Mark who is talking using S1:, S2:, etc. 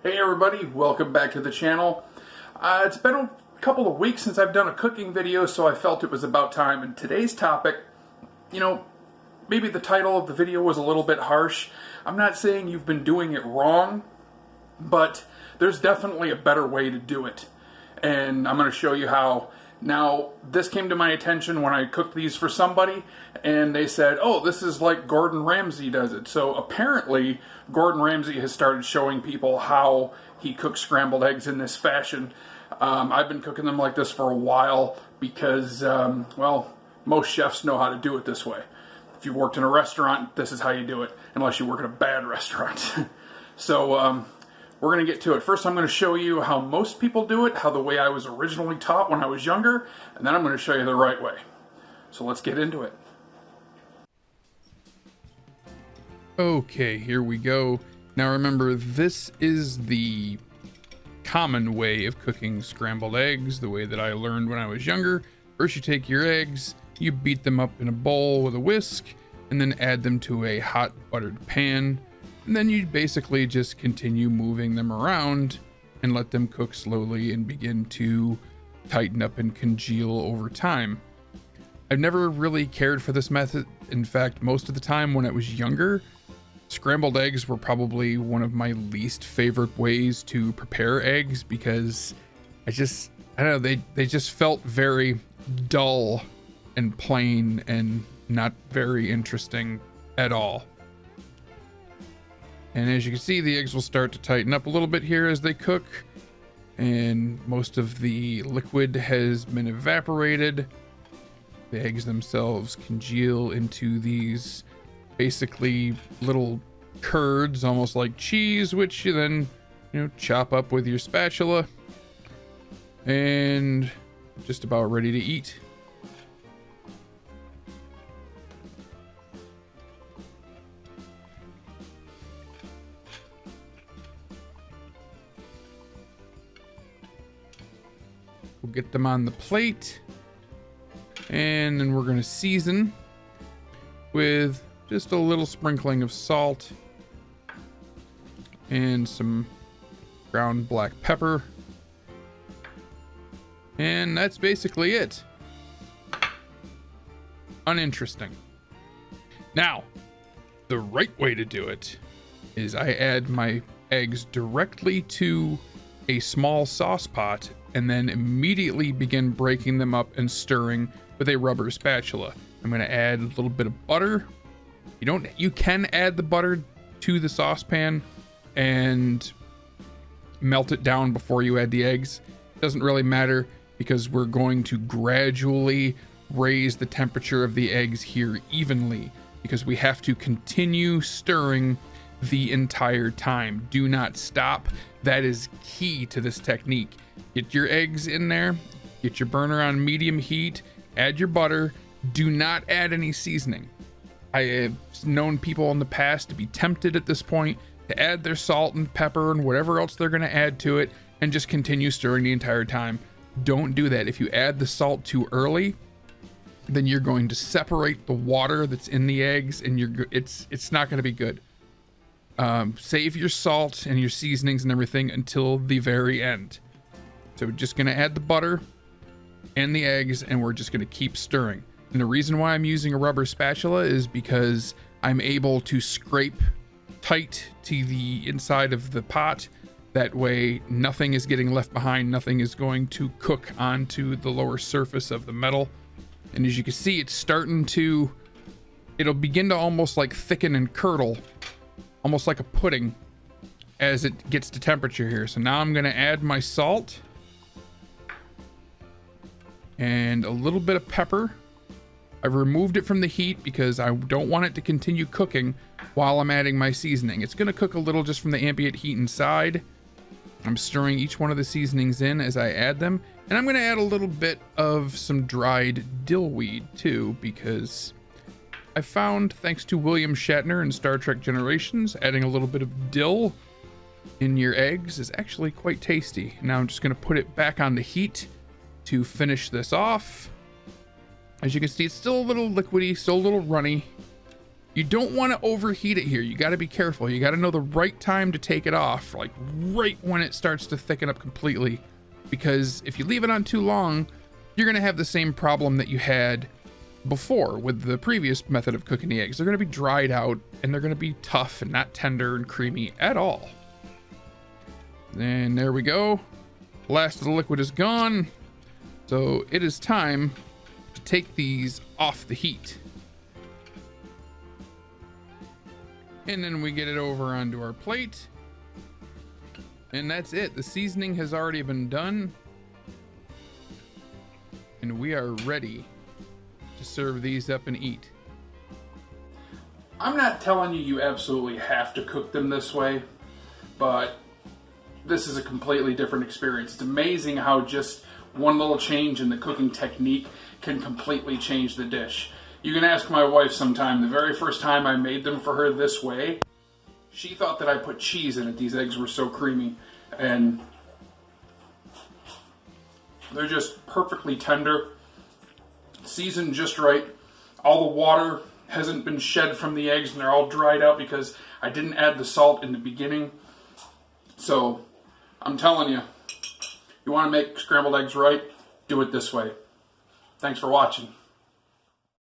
S1: Hey everybody, welcome back to the channel. It's been a couple of weeks since I've done a cooking video, so I felt it was about time. And today's topic, maybe the title of the video was a little bit harsh. I'm not saying you've been doing it wrong, but there's definitely a better way to do it. And I'm going to show you how. Now, this came to my attention when I cooked these for somebody, and they said, oh, this is like Gordon Ramsay does it. So apparently, Gordon Ramsay has started showing people how he cooks scrambled eggs in this fashion. I've been cooking them like this for a while because, most chefs know how to do it this way. If you've worked in a restaurant, this is how you do it, unless you work in a bad restaurant. So, we're going to get to it. First, I'm going to show you how most people do it, how the way I was originally taught when I was younger, and then I'm going to show you the right way. So let's get into it.
S2: Okay, here we go. Now remember, this is the common way of cooking scrambled eggs, the way that I learned when I was younger. First, you take your eggs, you beat them up in a bowl with a whisk, and then add them to a hot buttered pan. And then you basically just continue moving them around and let them cook slowly and begin to tighten up and congeal over time. I've never really cared for this method. In fact, most of the time when I was younger, scrambled eggs were probably one of my least favorite ways to prepare eggs because I don't know, they just felt very dull and plain and not very interesting at all. And as you can see, the eggs will start to tighten up a little bit here as they cook. And most of the liquid has been evaporated. The eggs themselves congeal into these basically little curds, almost like cheese, which you then, chop up with your spatula. And just about ready to eat. We'll get them on the plate, and then we're going to season with just a little sprinkling of salt and some ground black pepper, and that's basically it. Uninteresting. Now, the right way to do it is I add my eggs directly to a small sauce pot and then immediately begin breaking them up and stirring with a rubber spatula. I'm going to add a little bit of butter. You can add the butter to the saucepan and melt it down before you add the eggs. It doesn't really matter because we're going to gradually raise the temperature of the eggs here evenly because we have to continue stirring the entire time. Do not stop. That is key to this technique. Get your eggs in there, get your burner on medium heat, add your butter. Do not add any seasoning. I have known people in the past to be tempted at this point to add their salt and pepper and whatever else they're going to add to it and just continue stirring the entire time. Don't do that. If you add the salt too early, then you're going to separate the water that's in the eggs and it's not going to be good. Save your salt and your seasonings and everything until the very end. So we're just going to add the butter and the eggs, and we're just going to keep stirring. And the reason why I'm using a rubber spatula is because I'm able to scrape tight to the inside of the pot. That way, nothing is getting left behind. Nothing is going to cook onto the lower surface of the metal. And as you can see, it'll begin to almost like thicken and curdle, almost like a pudding as it gets to temperature here. So now I'm going to add my salt and a little bit of pepper. I've removed it from the heat because I don't want it to continue cooking while I'm adding my seasoning. It's going to cook a little just from the ambient heat inside. I'm stirring each one of the seasonings in as I add them. And I'm going to add a little bit of some dried dill weed too, because I found, thanks to William Shatner in Star Trek Generations, adding a little bit of dill in your eggs is actually quite tasty. Now I'm just going to put it back on the heat to finish this off. As you can see, it's still a little liquidy, still a little runny. You don't want to overheat it here. You got to be careful. You got to know the right time to take it off, like right when it starts to thicken up completely. Because if you leave it on too long, you're going to have the same problem that you had before with the previous method of cooking the eggs. They're going to be dried out and they're going to be tough and not tender and creamy at all. And there we go. Last of the liquid is gone. So it is time to take these off the heat. And then we get it over onto our plate. And that's it. The seasoning has already been done. And we are ready to serve these up and eat.
S1: I'm not telling you you absolutely have to cook them this way, but this is a completely different experience. It's amazing how just one little change in the cooking technique can completely change the dish. You can ask my wife sometime. The very first time I made them for her this way, she thought that I put cheese in it. These eggs were so creamy, and they're just perfectly tender, seasoned just right. All the water hasn't been shed from the eggs, and they're all dried out because I didn't add the salt in the beginning. So I'm telling you, you want to make scrambled eggs right, do it this way. Thanks for watching.